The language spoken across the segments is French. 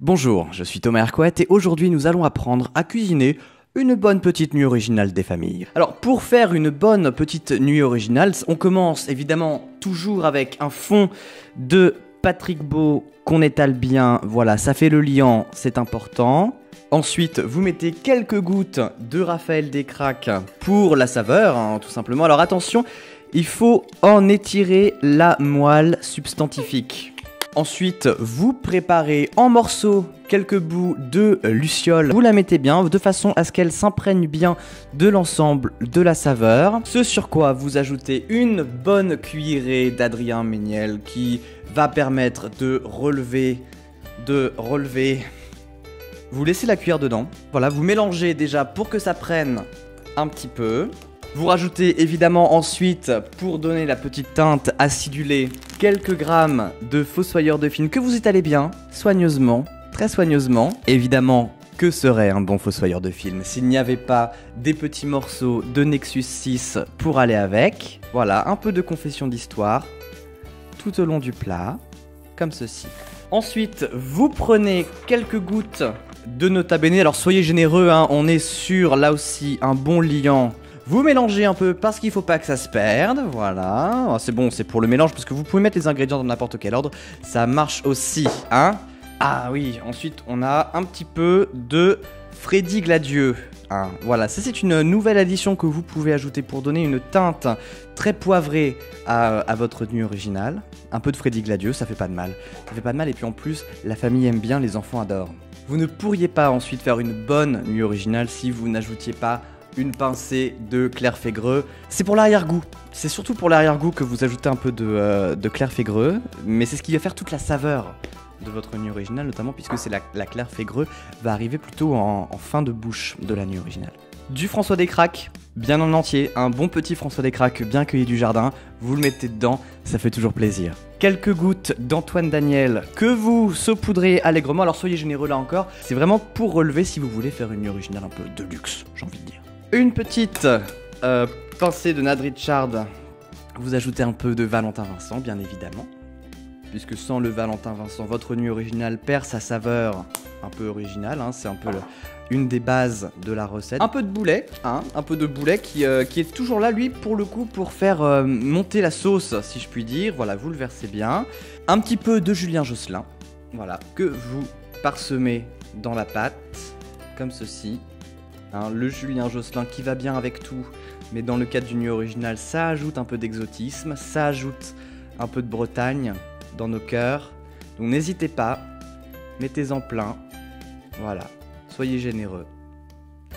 Bonjour, je suis Thomas Hercouet et aujourd'hui nous allons apprendre à cuisiner une bonne petite nuit originale des familles. Alors pour faire une bonne petite nuit originale, on commence évidemment toujours avec un fond de Patrick Beau qu'on étale bien, voilà, ça fait le liant, c'est important. Ensuite, vous mettez quelques gouttes de Raphaël Descraques pour la saveur, hein, tout simplement. Alors attention, il faut en étirer la moelle substantifique. Ensuite, vous préparez en morceaux quelques bouts de luciole. Vous la mettez bien de façon à ce qu'elle s'imprègne bien de l'ensemble de la saveur. Ce sur quoi vous ajoutez une bonne cuillerée d'Adrien Méniel qui va permettre de relever. Vous laissez la cuillère dedans. Voilà, vous mélangez déjà pour que ça prenne un petit peu. Vous rajoutez évidemment ensuite, pour donner la petite teinte acidulée, quelques grammes de fossoyeur de film que vous étalez bien, soigneusement, très soigneusement. Évidemment, que serait un bon fossoyeur de film s'il n'y avait pas des petits morceaux de Nexus 6 pour aller avec. Voilà, un peu de confession d'histoire tout au long du plat, comme ceci. Ensuite, vous prenez quelques gouttes de Nota Bene. Alors soyez généreux, hein, on est sur, là aussi, un bon liant. Vous mélangez un peu parce qu'il ne faut pas que ça se perde, voilà. C'est bon, c'est pour le mélange parce que vous pouvez mettre les ingrédients dans n'importe quel ordre. Ça marche aussi, hein. Ah oui, ensuite on a un petit peu de Freddy Gladieux. Hein. Voilà, ça c'est une nouvelle addition que vous pouvez ajouter pour donner une teinte très poivrée à votre nuit originale. Un peu de Freddy Gladieux, ça fait pas de mal. Ça fait pas de mal et puis en plus, la famille aime bien, les enfants adorent. Vous ne pourriez pas ensuite faire une bonne nuit originale si vous n'ajoutiez pas une pincée de clair fégreux. C'est pour l'arrière-goût. C'est surtout pour l'arrière-goût que vous ajoutez un peu de clair fégreux, mais c'est ce qui va faire toute la saveur de votre nuit originale, notamment puisque c'est la clair fégreux va arriver plutôt en fin de bouche de la nuit originale. Du François Descraques, bien en entier, un bon petit François Descraques bien cueilli du jardin, vous le mettez dedans, ça fait toujours plaisir. Quelques gouttes d'Antoine Daniel que vous saupoudrez allègrement, alors soyez généreux là encore, c'est vraiment pour relever si vous voulez faire une nuit originale un peu de luxe, j'ai envie de dire. Une petite pincée de Nad Richard, vous ajoutez un peu de Valentin Vincent, bien évidemment. Puisque sans le Valentin Vincent, votre nuit originale perd sa saveur un peu originale, hein, c'est un peu une des bases de la recette. Un peu de boulet, hein, un peu de boulet qui est toujours là, lui, pour le coup, pour faire monter la sauce, si je puis dire. Voilà, vous le versez bien. Un petit peu de Julien Josselin, voilà, que vous parsemez dans la pâte, comme ceci. Hein, le Julien Josselin qui va bien avec tout, mais dans le cadre d'une nuit originale, ça ajoute un peu d'exotisme, ça ajoute un peu de Bretagne dans nos cœurs. Donc n'hésitez pas, mettez-en plein, voilà, soyez généreux.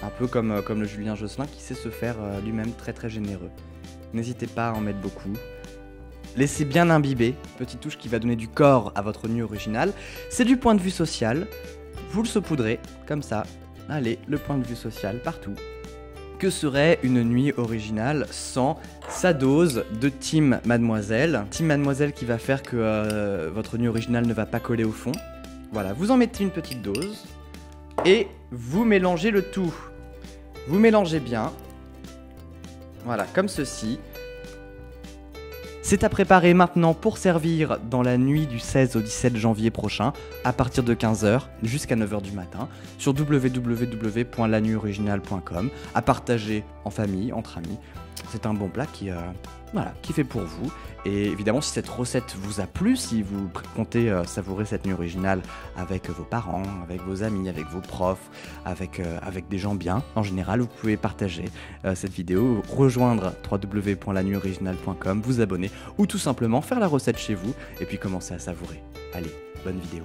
Un peu comme le Julien Josselin qui sait se faire lui-même très très généreux. N'hésitez pas à en mettre beaucoup. Laissez bien imbiber, petite touche qui va donner du corps à votre nuit originale. C'est du point de vue social, vous le saupoudrez comme ça. Allez, le point de vue social partout. Que serait une nuit originale sans sa dose de Team Mademoiselle? Team Mademoiselle qui va faire que votre nuit originale ne va pas coller au fond. Voilà, vous en mettez une petite dose et vous mélangez le tout. Vous mélangez bien. Voilà, comme ceci. C'est à préparer maintenant pour servir dans la nuit du 16 au 17 janvier prochain, à partir de 15 h jusqu'à 9 h du matin, sur www.lanuitoriginale.com, à partager en famille, entre amis. C'est un bon plat qui fait pour vous. Et évidemment, si cette recette vous a plu, si vous comptez savourer cette nuit originale avec vos parents, avec vos amis, avec vos profs, avec des gens bien, en général, vous pouvez partager cette vidéo, rejoindre www.lanuitoriginale.com, vous abonner ou tout simplement faire la recette chez vous et puis commencer à savourer. Allez, bonne vidéo.